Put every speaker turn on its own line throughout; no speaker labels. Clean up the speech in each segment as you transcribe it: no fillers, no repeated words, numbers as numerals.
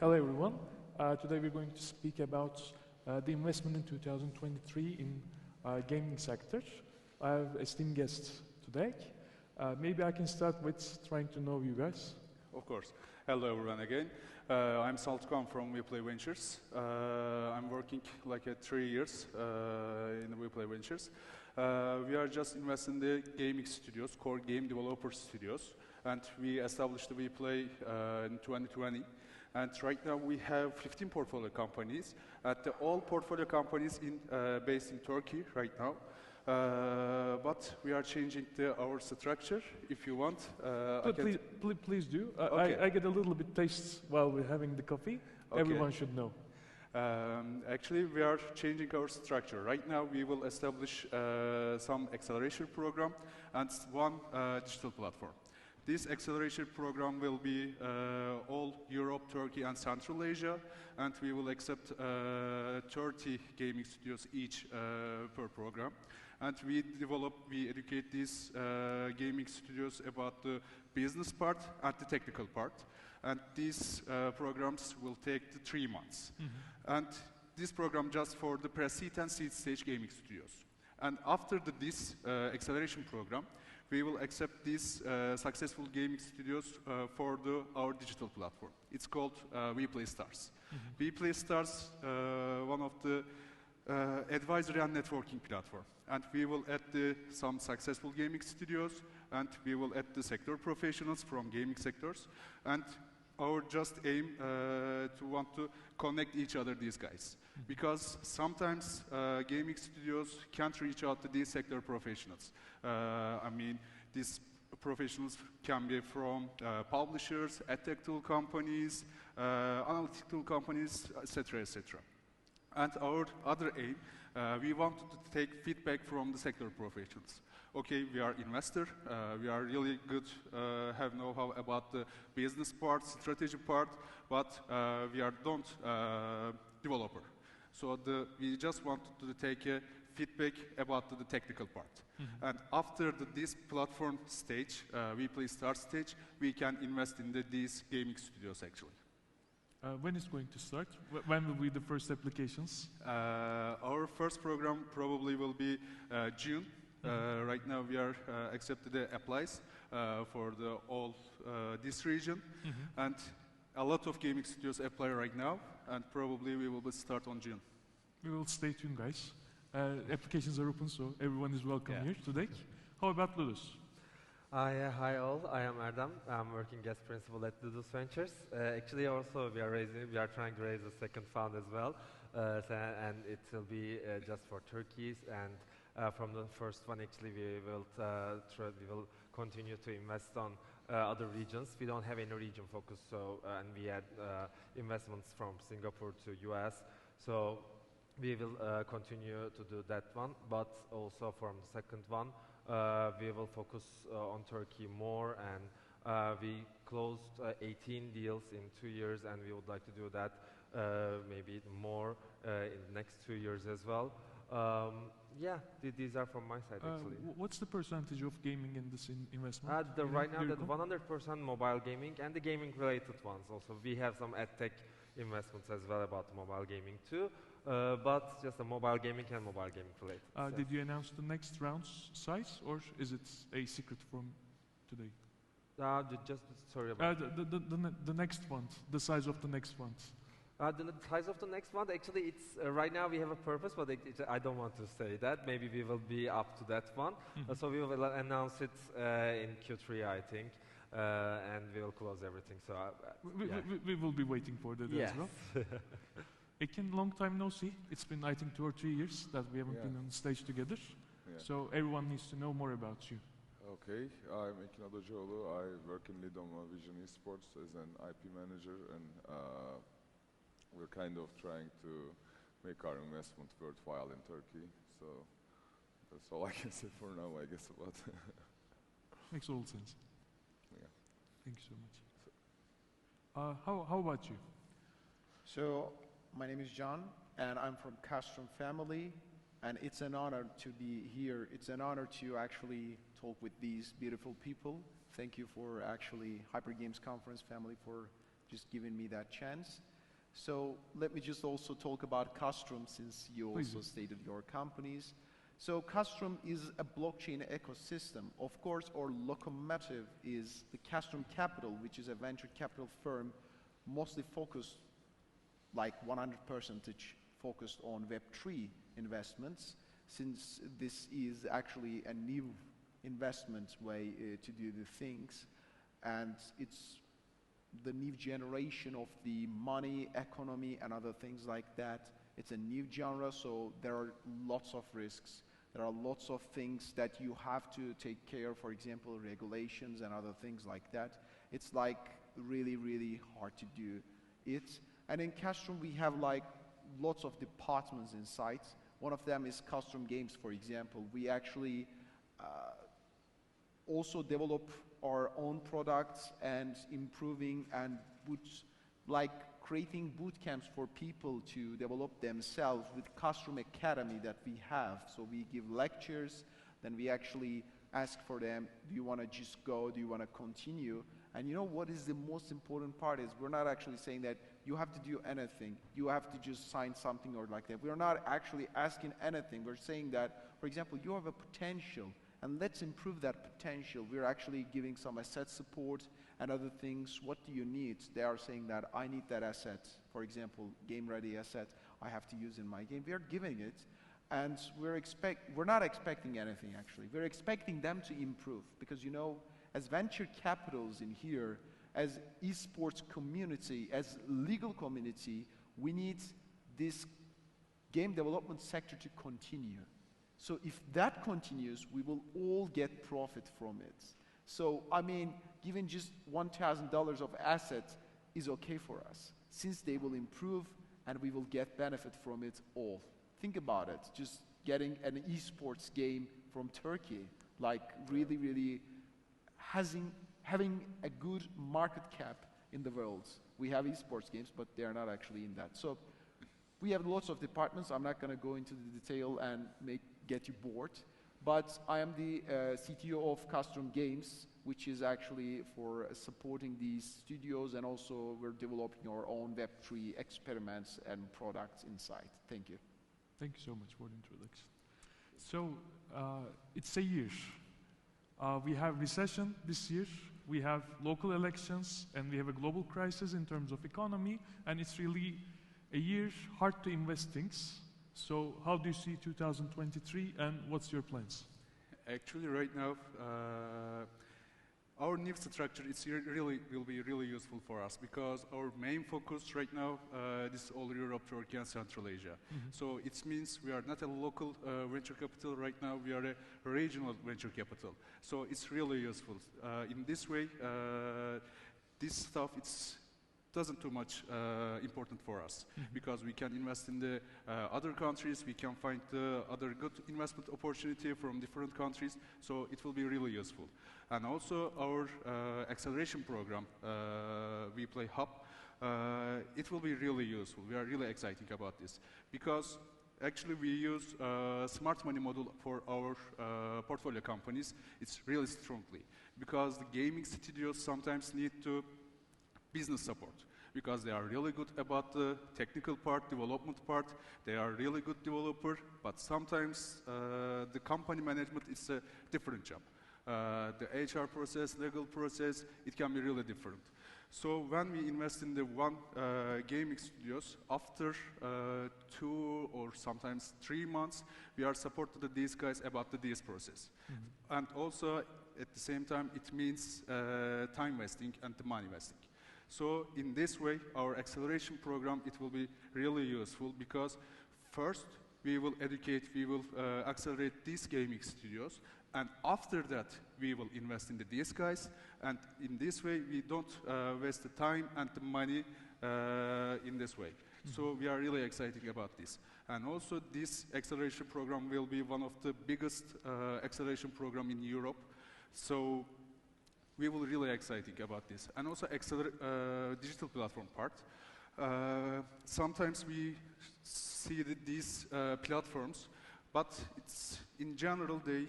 Hello everyone. Today we're going to speak about the investment in 2023 in gaming sector. I have esteemed guests today. Maybe I can start with trying to know you guys.
Of course. Hello everyone again. I'm Saltukhan from WePlay Ventures. I'm working like 3 years in the WePlay Ventures. We are just investing in the gaming studios, core game developer studios, and we established the WePlay in 2020. And right now we have 15 portfolio companies. All portfolio companies based in Turkey right now. But we are changing our structure. If you want,
please do.
Okay.
I get a little bit taste while we're having the coffee. Okay. Everyone should know.
Actually, we are changing our structure. Right now, we will establish some acceleration program and one digital platform. This acceleration program will be all Europe, Turkey, and Central Asia, and we will accept 30 gaming studios each per program. And we educate these gaming studios about the business part and the technical part. And these programs will take 3 months. Mm-hmm. And this program just for the pre-seed and seed stage gaming studios. And after this acceleration program, we will accept these successful gaming studios for our digital platform. It's called WePlay Stars. Mm-hmm. WePlay Stars, one of the advisory and networking platform. And we will add some successful gaming studios, and we will add the sector professionals from gaming sectors. And our just aim to want to connect each other, these guys. Mm-hmm. Because sometimes gaming studios can't reach out to these sector professionals. I mean, these professionals can be from publishers, edtech tool companies, analytical companies, etc., etc. And our other aim, we wanted to take feedback from the sector professionals. Okay, we are investor, we are really good, have know-how about the business part, strategy part, but we don't developer. So we just wanted to take a feedback about the technical part. Mm-hmm. And after this platform stage, WePlay Start stage, we can invest in these gaming studios actually.
When is going to start? When will be the first applications?
Our first program probably will be June. Mm-hmm. Right now we are accepted the applies for all this region. Mm-hmm. And a lot of gaming studios apply right now, and probably we will start on June.
We will stay tuned, guys. Applications are open, so everyone is welcome here today. How about Ludus?
Hi all, I am Erdem. I'm working as principal at Ludus Ventures. Actually, also we are trying to raise a second fund as well, and it will be just for Turkey. And from the first one, actually, we will continue to invest on other regions. We don't have any region focus, so and we had investments from Singapore to US. So we will continue to do that one, but also from the second one, we will focus on Turkey more, and we closed 18 deals in 2 years, and we would like to do that maybe more in the next 2 years as well. Yeah, these are from my side actually.
What's the percentage of gaming in this investment?
Right now, that 100% mobile gaming and the gaming related ones also. We have some edtech investments as well about mobile gaming too. But just a mobile gaming and mobile gaming related.
Did you announce the next round's size, or is it a secret from today?
Sorry about
the next fund, the size of the next fund.
The size of the next one, actually, it's right now we have a purpose, but I don't want to say that. Maybe we will be up to that one. Mm-hmm. So we will announce it in Q3, I think, and we will close everything. So
we will be waiting for that as well. Ekin, long time no see. It's been, I think, 2 or 3 years that we haven't been on stage together. Yeah. So everyone needs to know more about you.
Okay, I'm Ekin Odacıoğlu. I work in Vircon Esports as an IP manager, and we're kind of trying to make our investment worthwhile in Turkey. So that's all I can say for now, I guess, about it.
Makes all sense.
Yeah.
Thank you so much. How about you?
So, my name is John, and I'm from Castrum family, and it's an honor to be here. It's an honor to actually talk with these beautiful people. Thank you for actually Hyper Games Conference family for just giving me that chance. So let me just also talk about Castrum, since you
Please.
also stated your companies. So Castrum is a blockchain ecosystem. Of course, our locomotive is the Castrum Capital, which is a venture capital firm mostly focused, like 100% focused on Web3 investments, since this is actually a new investment way to do the things, and it's the new generation of the money, economy, and other things like that. It's a new genre, so there are lots of risks. There are lots of things that you have to take care, for example, regulations and other things like that. It's like really, really hard to do it. And in Castrum, we have like lots of departments inside. One of them is Castrum Games, for example. We actually also develop our own products and improving and creating boot camps for people to develop themselves with Castrum Academy that we have. So we give lectures, then we actually ask for them, do you want to just go, do you want to continue? And you know what is the most important part is we're not actually saying that you have to do anything, you have to just sign something or like that. We're not actually asking anything. We're saying that, for example, you have a potential, and let's improve that potential. We're actually giving some asset support and other things. What do you need? They are saying that I need that asset. For example, game-ready asset I have to use in my game. We are giving it, and we're not expecting anything actually. We're expecting them to improve, because you know, as venture capitals in here, as esports community, as legal community, we need this game development sector to continue. So if that continues, we will all get profit from it. So, I mean, giving just $1,000 of assets is okay for us, since they will improve and we will get benefit from it all. Think about it, just getting an esports game from Turkey, like really, really having a good market cap in the world. We have esports games, but they are not actually in that. So we have lots of departments. I'm not going to go into the detail and get you bored. But I am the CTO of Castrum Games, which is actually for supporting these studios, and also we're developing our own Web3 experiments and products inside. Thank you.
Thank you so much for the introduction. So it's a year. We have recession this year, we have local elections, and we have a global crisis in terms of economy, and it's really a year hard to invest things. So how do you see 2023, and what's your plans?
Actually, right now, our new structure will be really useful for us, because our main focus right now is all Europe, Turkey, and Central Asia. So it means we are not a local venture capital right now, we are a regional venture capital. So it's really useful. In this way, this stuff, doesn't too much important for us, because we can invest in the other countries, we can find other good investment opportunity from different countries, so it will be really useful. And also our acceleration program, WePlay Hub, it will be really useful. We are really excited about this, because actually we use smart money model for our portfolio companies. It's really strongly, because the gaming studios sometimes need to business support, because they are really good about the technical part, development part. They are really good developer, but sometimes the company management is a different job. The HR process, legal process, it can be really different. So when we invest in the one gaming studios, after 2 or sometimes 3 months, we are supported these guys about this process. And also at the same time, it means time wasting and the money wasting. So in this way, our acceleration program, it will be really useful, because first we will educate, we will accelerate these gaming studios, and after that we will invest in these guys, and in this way we don't waste the time and the money in this way. So we are really excited about this. And also this acceleration program will be one of the biggest acceleration program in Europe. So we will really excited about this. And also digital platform part. Sometimes we see these platforms, but in general they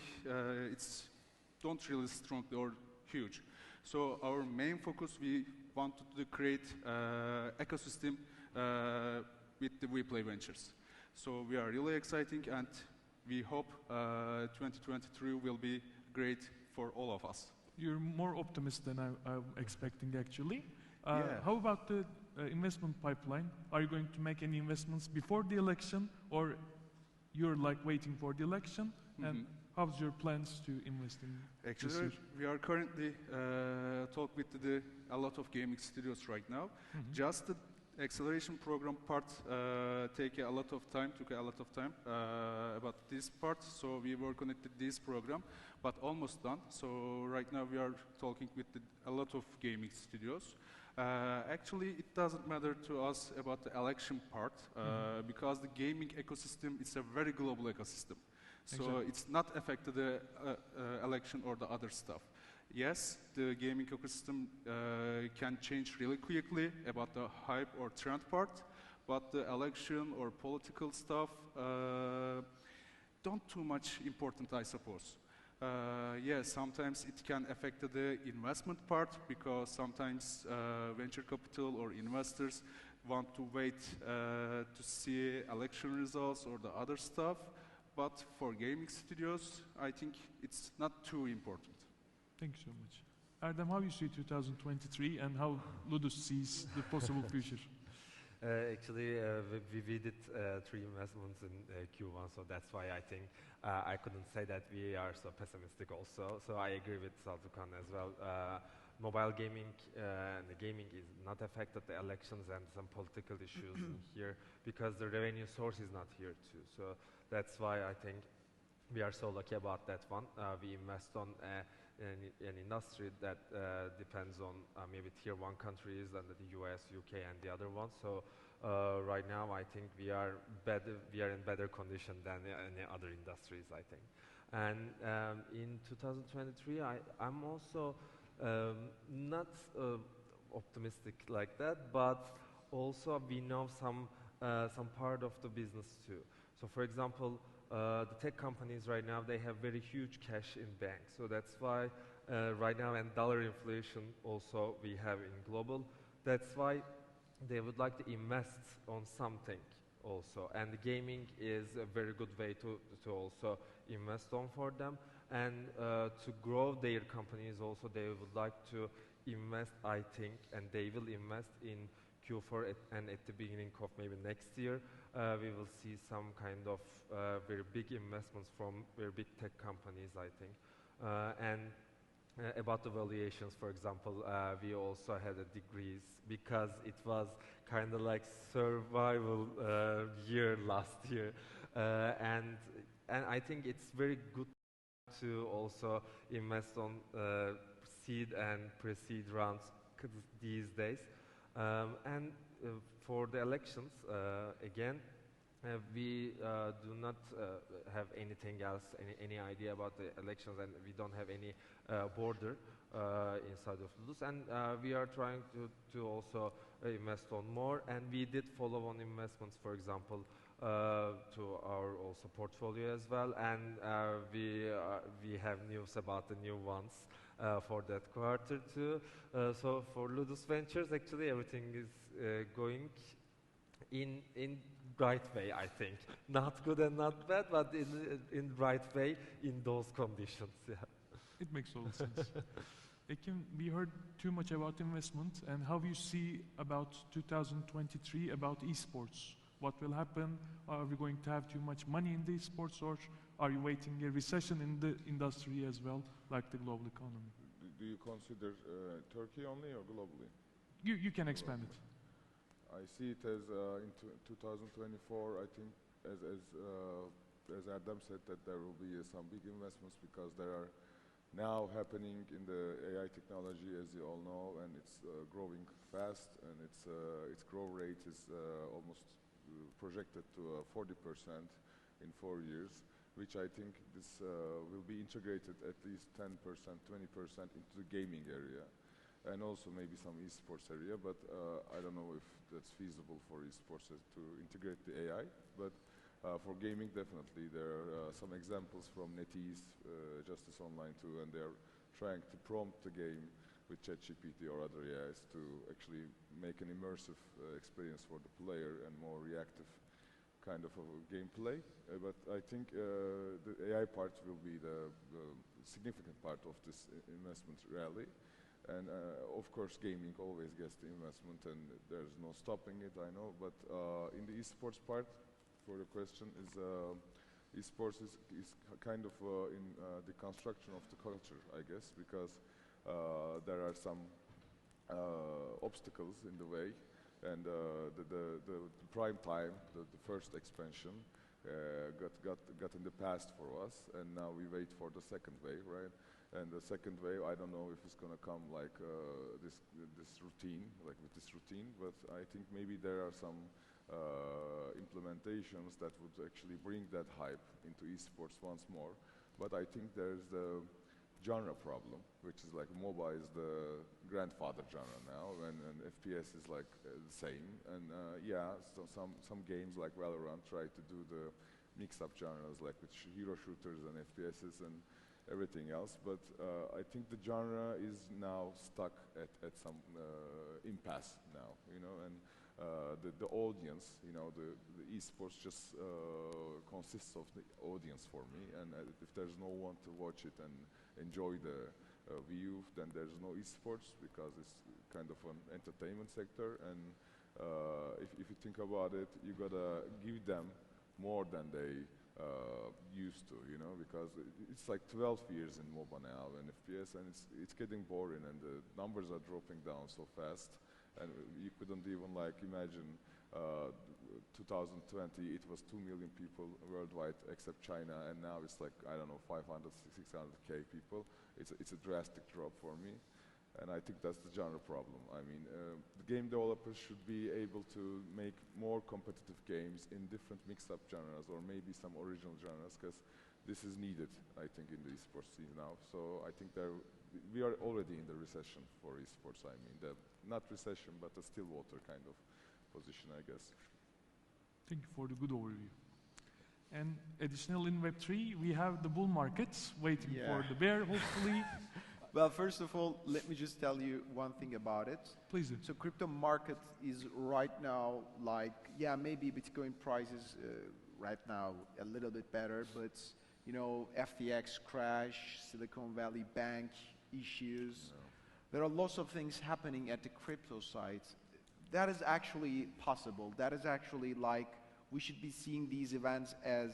don't really strong or huge. So our main focus, we wanted to create ecosystem with the WePlay ventures. So we are really exciting, and we hope 2023 will be great for all of us.
You're more optimistic than I'm expecting, actually.
Yeah.
How about the investment pipeline? Are you going to make any investments before the election, or you're like waiting for the election? And how's your plans to invest in this
Actually,
year?
we are currently talking with a lot of gaming studios right now. Just the acceleration program part took a lot of time about this part. So we work on it with this program, but almost done. So right now we are talking with a lot of gaming studios. Actually, it doesn't matter to us about the election part because the gaming ecosystem is a very global ecosystem. So
Exactly.
it's not affected the election or the other stuff. Yes, the gaming ecosystem can change really quickly about the hype or trend part, but the election or political stuff don't too much important, I suppose. Yes, sometimes it can affect the investment part because sometimes venture capital or investors want to wait to see election results or the other stuff. But for gaming studios, I think it's not too important.
Thank you so much. Erdem, how you see 2023 and how Ludus sees the possible future?
Actually, we did 3 investments in Q1, so that's why I think I couldn't say that we are so pessimistic also. So I agree with Saltukhan as well. Mobile gaming and the gaming is not affected the elections and some political issues in here because the revenue source is not here too. So that's why I think we are so lucky about that one. We invest on an industry that depends on maybe tier 1 countries and the US, UK and the other ones. So right now I think we are in better condition than any other industries, I think. And in 2023 I'm also not optimistic like that, but also we know some part of the business too. So for example, the tech companies right now, they have very huge cash in banks. So that's why right now, and dollar inflation also we have in global, that's why they would like to invest on something also. And the gaming is a very good way to also invest on for them. And to grow their companies also, they would like to invest, I think, and they will invest in Q4 and at the beginning of maybe next year, we will see some kind of very big investments from very big tech companies, I think. And about the valuations, for example, we also had a decrease because it was kind of like survival year last year. And I think it's very good to also invest on seed and pre-seed rounds these days. And for the elections, again, we do not have anything else, any idea about the elections, and we don't have any border inside of Ludus. And we are trying to also invest on more, and we did follow on investments, for example, to our also portfolio as well, and we have news about the new ones for that quarter too. So for Ludus Ventures, actually everything is going in right way, I think. Not good and not bad, but in right way in those conditions. Yeah.
It makes total sense. Ekin, we heard too much about investment and how you see about 2023 about esports. What will happen? Are we going to have too much money in the esports, or are you waiting a recession in the industry as well, like the global economy?
Do you consider Turkey only or globally?
You can expand it.
I see it as in 2024. I think, as Erdem said, that there will be some big investments because there are now happening in the AI technology, as you all know, and it's growing fast, and its growth rate is almost projected to 40% in 4 years, which I think this will be integrated at least 10%, 20% into the gaming area, and also maybe some esports area, but I don't know if that's feasible for esports to integrate the AI, but for gaming, definitely. There are some examples from NetEase, Justice Online too, and they're trying to prompt the game with ChatGPT or other AIs to actually make an immersive experience for the player and more reactive kind of a gameplay. But I think the AI part will be the significant part of this investment rally. And of course, gaming always gets the investment, and there's no stopping it, I know. But in the esports part, for the question, is esports is kind of in the construction of the culture, I guess, because there are some obstacles in the way, and the prime time, the first expansion, got in the past for us, and now we wait for the second wave, right? And the second wave, I don't know if it's going to come like this routine, like with this routine, but I think maybe there are some implementations that would actually bring that hype into esports once more. But I think there's the genre problem, which is like MOBA is the grandfather genre now, and FPS is like the same. And yeah, so some games like Valorant try to do the mix-up genres, like with hero shooters and FPSs and everything else, but I think the genre is now stuck at some impasse now, you know, and the audience, you know, the esports just consists of the audience for me, and if there's no one to watch it and enjoy the view, then there's no esports, because it's kind of an entertainment sector, and if you think about it, you gotta give them more than they used to, you know, because it's like 12 years in MOBA now and FPS, and it's getting boring, and the numbers are dropping down so fast, and you couldn't even like imagine 2020 it was 2 million people worldwide except China, and now it's like, I don't know, 500, 600K people. It's a drastic drop for me, and I think that's the genre problem. I mean, the game developers should be able to make more competitive games in different mixed-up genres, or maybe some original genres, because this is needed, I think, in the esports scene now. So I think we are already in the recession for esports. I mean, not recession, but a still water kind of position, I guess.
Thank you for the good overview. And additional in Web3, we have the bull markets waiting for the bear, hopefully.
Well, first of all, let me just tell you one thing about it.
Please do.
So crypto market is right now like, yeah, maybe Bitcoin prices right now a little bit better, but you know, FTX crash, Silicon Valley Bank issues. No. There are lots of things happening at the crypto side. That is actually possible. That is actually like, we should be seeing these events as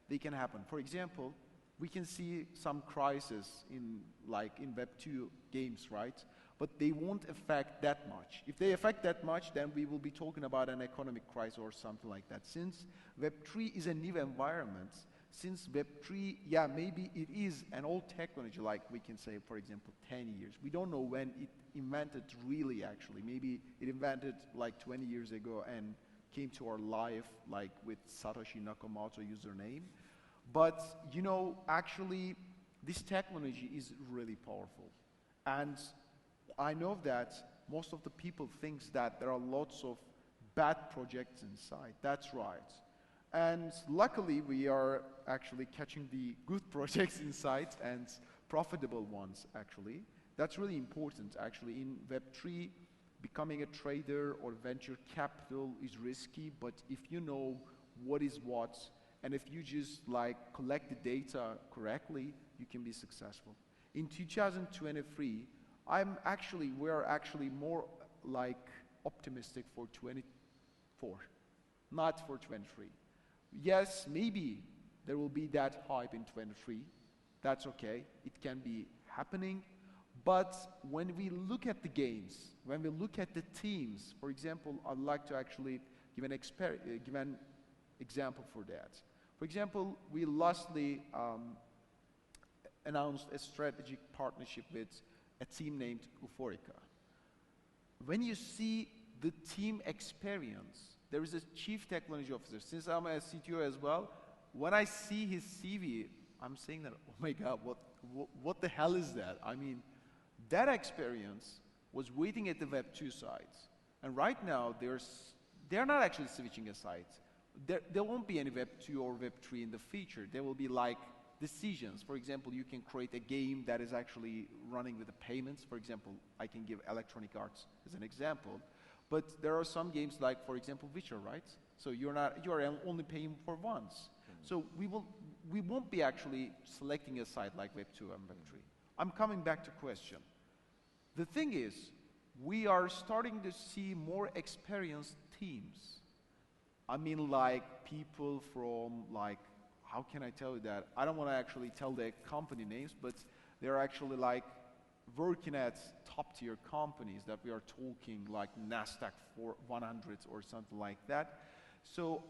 they can happen. For example, we can see some crisis in Web2 games, right? But they won't affect that much. If they affect that much, then we will be talking about an economic crisis or something like that. Since Web3 is a new environment, since Web3, yeah, maybe it is an old technology, like we can say, for example, 10 years. We don't know when it invented really, actually. Maybe it invented like 20 years ago and came to our life like with Satoshi Nakamoto username. But, you know, actually, this technology is really powerful. And I know that most of the people think that there are lots of bad projects inside. That's right. And luckily, we are actually catching the good projects inside and profitable ones, actually. That's really important, actually. In Web3, becoming a trader or venture capital is risky, but if you know what is what, and if you just like collect the data correctly, you can be successful. In 2023, we're actually more like optimistic for 24, not for 23. Yes, maybe there will be that hype in 23. That's okay. It can be happening. But when we look at the games, when we look at the teams, for example, I'd like to actually give an example for that. For example, we lastly announced a strategic partnership with a team named Euphorica. When you see the team experience, there is a chief technology officer. Since I'm a CTO as well, when I see his CV, I'm saying that, oh my God, what the hell is that? I mean, that experience was waiting at the Web2 sites. And right now, they're not actually switching a site. There won't be any Web2 or Web3 in the future. There will be like decisions. For example, you can create a game that is actually running with the payments. For example, I can give Electronic Arts as an example. But there are some games like, for example, Witcher, right? So you are only paying for once. So we won't be actually selecting a site like Web 2 and Web 3. I'm coming back to question. The thing is, we are starting to see more experienced teams. I mean, like people from like, how can I tell you that? I don't want to actually tell the company names, but they're actually like working at top tier companies that we are talking like NASDAQ 100 or something like that. So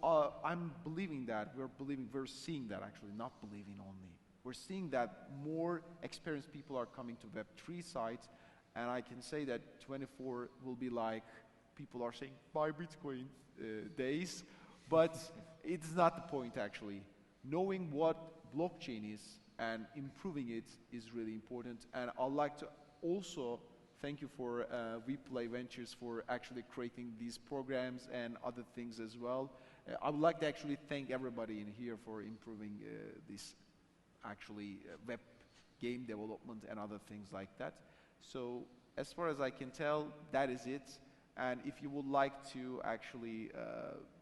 I'm believing that, we're seeing that actually, not believing only. We're seeing that more experienced people are coming to Web3 sites, and I can say that 24 will be like, people are saying, buy Bitcoin days, but it's not the point actually. Knowing what blockchain is and improving it is really important, and I'd like to also thank you for WePlay Ventures for actually creating these programs and other things as well. I would like to actually thank everybody in here for improving this actually web game development and other things like that. So as far as I can tell, that is it. And if you would like to actually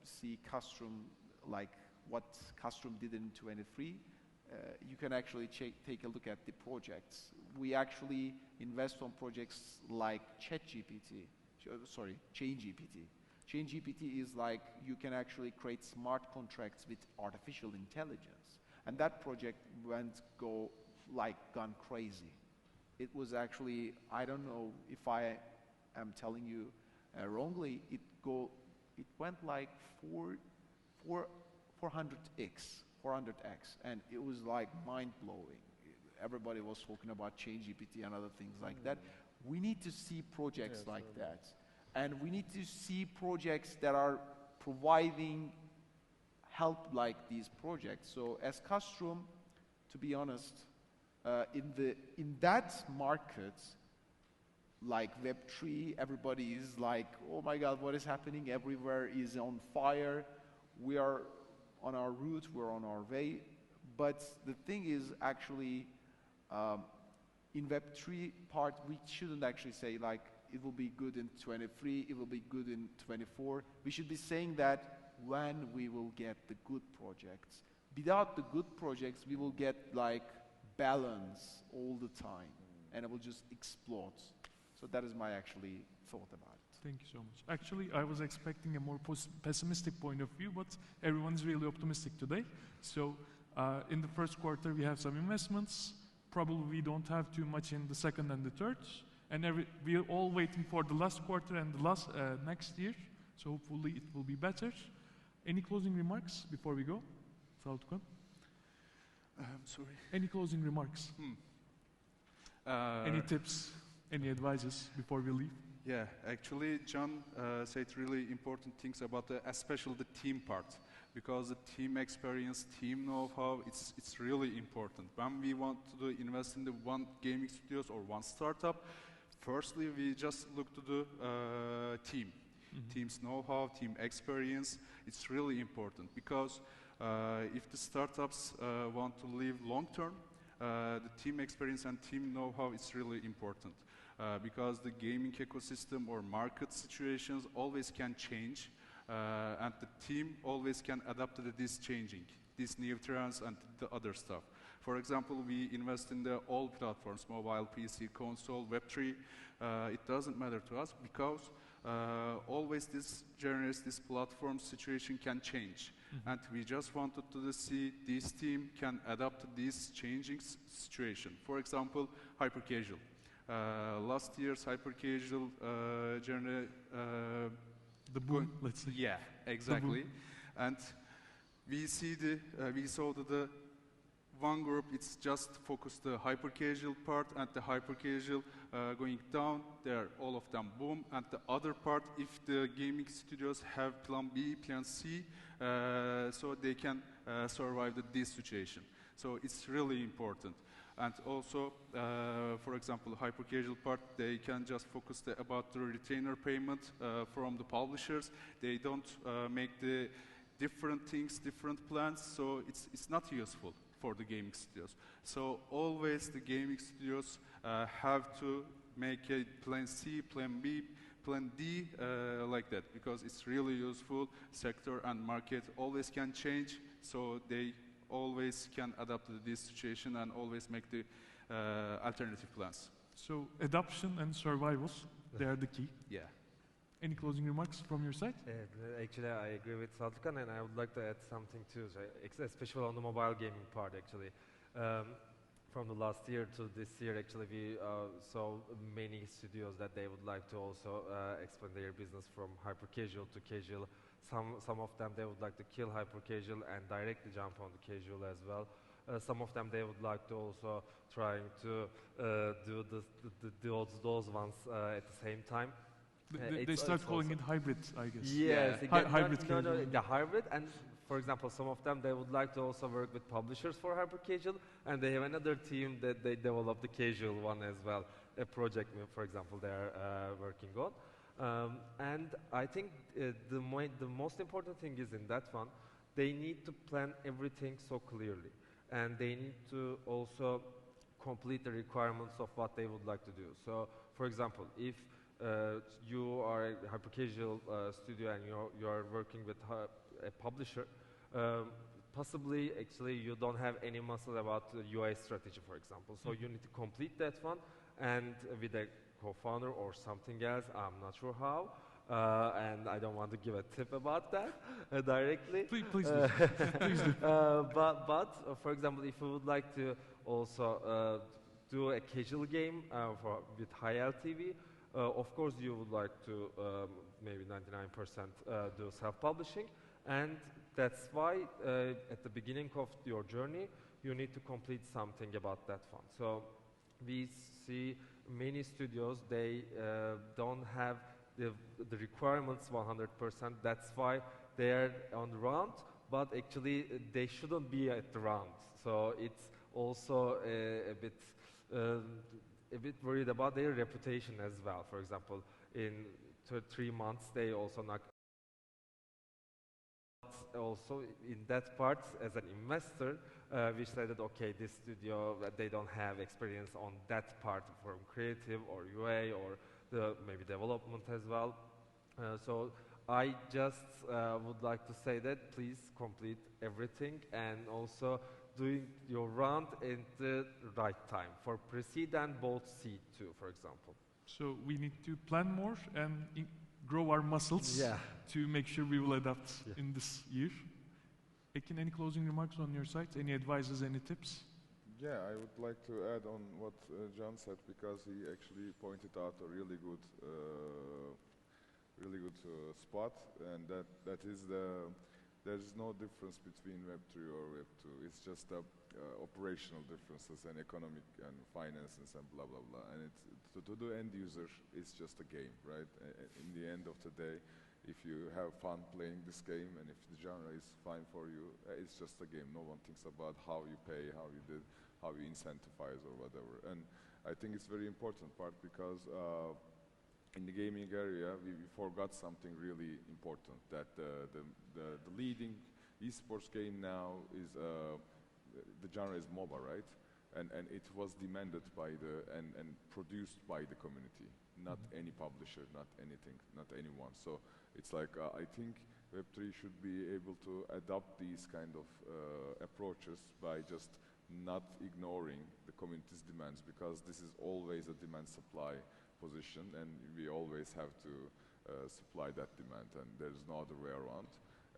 see Castrum, like what Castrum did in 23, you can actually take a look at the projects. We actually invest on projects like ChatGPT, sorry, ChainGPT. ChainGPT is like, you can actually create smart contracts with artificial intelligence. And that project gone crazy. It was actually, I don't know if I am telling you wrongly, it went like 400x, and it was like mind-blowing. Everybody was talking about ChainGPT and other things like that. We need to see projects like that. And we need to see projects that are providing help like these projects. So as Castrum, to be honest, in that market, like Web3, everybody is like, oh my God, what is happening? Everywhere is on fire. We are on our route, we're on our way. But the thing is actually, in Web3 part, we shouldn't actually say like, it will be good in 23, it will be good in 24. We should be saying that when we will get the good projects. Without the good projects, we will get like balance all the time, and it will just explode. So that is my actually thought about it.
Thank you so much. Actually, I was expecting a more pessimistic point of view, but everyone's really optimistic today. So in the first quarter, we have some investments. Probably we don't have too much in the second and the third. And we're all waiting for the last quarter and the last next year. So hopefully it will be better. Any closing remarks before we go? Saltukhan?
Sorry.
Any closing remarks? Any tips, any advices before we leave?
Yeah, actually, John said really important things about especially the team part, because the team experience, team know-how, it's really important. When we want to invest in the one gaming studios or one startup, firstly, we just look to the team. Team's know-how, team experience, it's really important, because if the startups want to live long-term, the team experience and team know-how is really important. Because the gaming ecosystem or market situations always can change, and the team always can adapt to this changing, these new trends and the other stuff. For example, we invest in the all platforms, mobile, PC, console, Web3. It doesn't matter to us, because always this genres, this platform situation can change. And we just wanted to see this team can adapt to this changing situation. For example, hyper-casual. Last year's hyper-casual genre,
the boom, let's say.
Yeah, exactly. And we saw that the one group, it's just focused the hyper-casual part, and the hyper-casual going down, all of them boom. And the other part, if the gaming studios have plan B, plan C, so they can survive this situation. So it's really important. And also, for example, hyper-casual part, they can just focus about the retainer payment from the publishers. They don't make the different things, different plans, so it's not useful. for the gaming studios. So always the gaming studios have to make a plan C, plan B, plan D like that, because it's really useful. Sector and market always can change, so they always can adapt to this situation and always make the alternative plans.
So adoption and survival, they are the key.
Yeah.
Any closing remarks from your side?
Actually, I agree with Saltukhan, and I would like to add something too, so especially on the mobile gaming part, actually. From the last year to this year, actually, we saw many studios that they would like to also expand their business from hyper-casual to casual. Some of them, they would like to kill hyper-casual and directly jump on the casual as well. Some of them, they would like to also trying to do those ones at the same time.
They start calling it hybrid, I guess.
Yes,
hybrid.
The hybrid, and for example, some of them, they would like to also work with publishers for hyper casual, and they have another team that they develop the casual one as well. A project, for example, they are working on. And I think the most important thing is in that one, they need to plan everything so clearly, and they need to also complete the requirements of what they would like to do. So, for example, if you are a hyper-casual studio and you are working with a publisher, possibly actually you don't have any muscle about the UI strategy, for example. So you need to complete that one, and with a co-founder or something else, I'm not sure how, and I don't want to give a tip about that directly.
Please do. Please do.
But for example, if you would like to also do a casual game with high LTV, of course, you would like to maybe 99% do self-publishing, and that's why at the beginning of your journey, you need to complete something about that one. So we see many studios, they don't have the requirements 100%. That's why they're on the round, but actually they shouldn't be at the round. So it's also a bit worried about their reputation as well. For example, in 3 months, they also not. Also, in that part, as an investor, we said that okay, this studio they don't have experience on that part from creative or UA or maybe development as well. So I just would like to say that please complete everything, and also doing your round in the right time for pre-seed and both seed too, for example.
So we need to plan more and grow our muscles to make sure we will adapt in this year. Ekin, any closing remarks on your side? Any advices, any tips?
Yeah, I would like to add on what John said, because he actually pointed out a really good spot, and that is there's no difference between Web 3 or Web 2. It's just operational differences and economic and finances and blah, blah, blah. And to the end user, it's just a game, right? In the end of the day, if you have fun playing this game and if the genre is fine for you, it's just a game. No one thinks about how you pay, how you incentivize or whatever. And I think it's very important part, because in the gaming area, we forgot something really important, that the leading esports game now is, the genre is MOBA, right? And it was demanded by and produced by the community, not any publisher, not anything, not anyone. So it's like, I think Web3 should be able to adopt these kind of approaches by just not ignoring the community's demands, because this is always a demand-supply position, and we always have to supply that demand, and there's no other way around.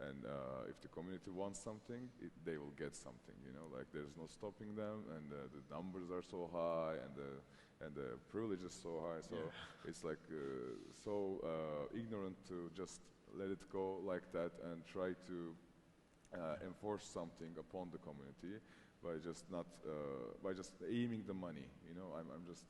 And if the community wants something, they will get something, you know, like there's no stopping them, and the numbers are so high, and the privilege is so high, so it's like so ignorant to just let it go like that and try to enforce something upon the community by just not by just aiming the money. You know, I'm just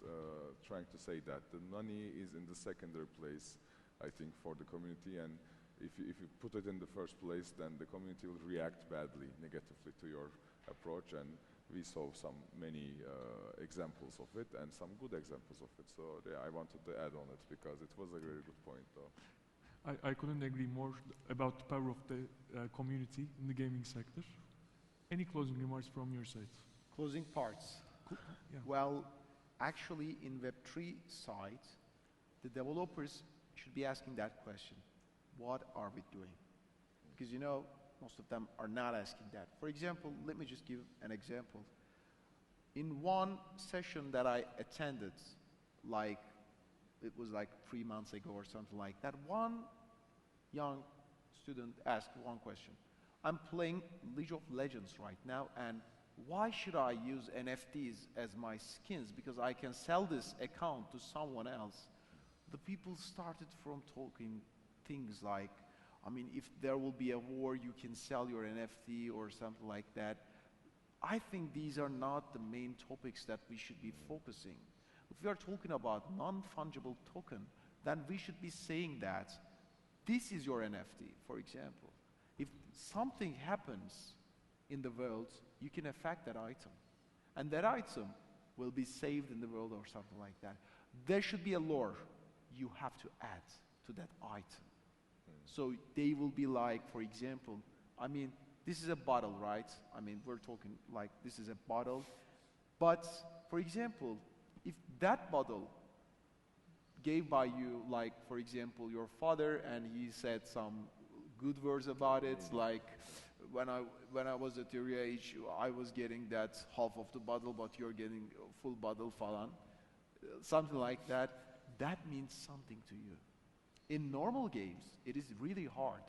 trying to say that the money is in the secondary place, I think, for the community, and if you put it in the first place, then the community will react badly, negatively to your approach, and we saw many examples of it and some good examples of it. So yeah, I wanted to add on it because it was a very good point, though.
I couldn't agree more about the power of the community in the gaming sector. Any closing remarks from your side?
Closing parts.
Yeah.
Well, actually, in Web3 side, the developers should be asking that question. What are we doing? Because, you know, most of them are not asking that. For example, let me just give an example. In one session that I attended, like, it was like 3 months ago or something like that, one young student asked one question. I'm playing League of Legends right now, and why should I use NFTs as my skins? Because I can sell this account to someone else. The people started from talking things like, I mean, if there will be a war, you can sell your NFT or something like that. I think these are not the main topics that we should be focusing. If we are talking about non-fungible token, then we should be saying that this is your NFT, for example. If something happens in the world, you can affect that item. And that item will be saved in the world or something like that. There should be a lore you have to add to that item. So they will be like, for example, I mean, this is a bottle, right? I mean, we're talking like this is a bottle. But, for example, if that bottle gave by you, like, for example, your father, and he said some good words about it, like, when I was at your age, I was getting that half of the bottle, but you're getting a full bottle, falan. Something like that. That means something to you. In normal games, it is really hard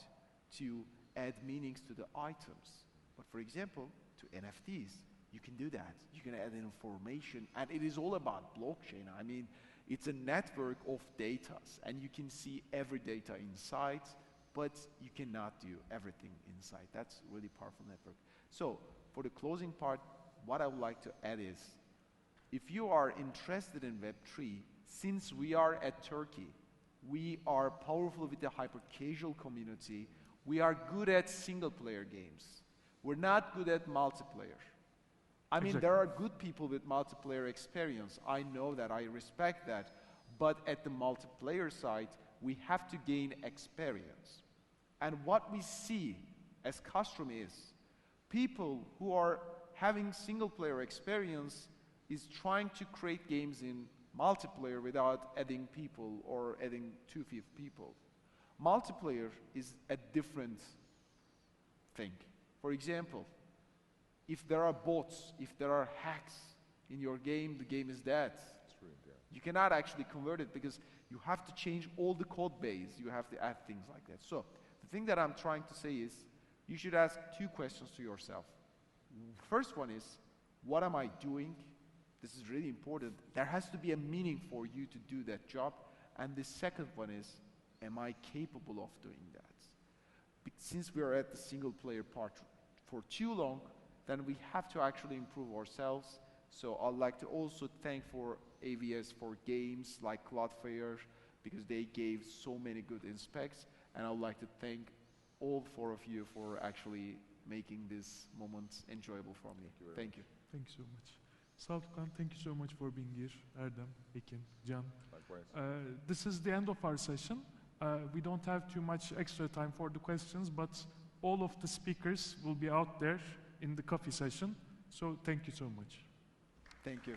to add meanings to the items. But for example, to NFTs, you can do that. You can add information, and it is all about blockchain. I mean, it's a network of data, and you can see every data inside, but you cannot do everything inside. That's a really powerful network. So, for the closing part, what I would like to add is, if you are interested in Web3, since we are at Turkey, we are powerful with the hyper-casual community. We are good at single-player games. We're not good at multiplayer. I mean, there are good people with multiplayer experience. I know that, I respect that. But at the multiplayer side, we have to gain experience. And what we see as custom is, people who are having single-player experience is trying to create games in multiplayer without adding people or adding 2-5 people. Multiplayer is a different thing. For example, if there are bots, if there are hacks in your game, the game is dead. You cannot actually convert it because you have to change all the code base. You have to add things like that. So the thing that I'm trying to say is you should ask 2 questions to yourself. First one is, what am I doing? This is really important. There has to be a meaning for you to do that job. And the second one is, am I capable of doing that? Since we are at the single player part for too long, then we have to actually improve ourselves. So I'd like to also thank for AVS for games like Cloudflare, because they gave so many good inspects. And I would like to thank all 4 of you for actually making this moment enjoyable for me. Thank you.
Thank you so much. Saltukhan, thank you so much for being here. Erdem, Ekin, Can.
Likewise.
This is the end of our session. We don't have too much extra time for the questions, but all of the speakers will be out there in the coffee session. So thank you so much.
Thank you.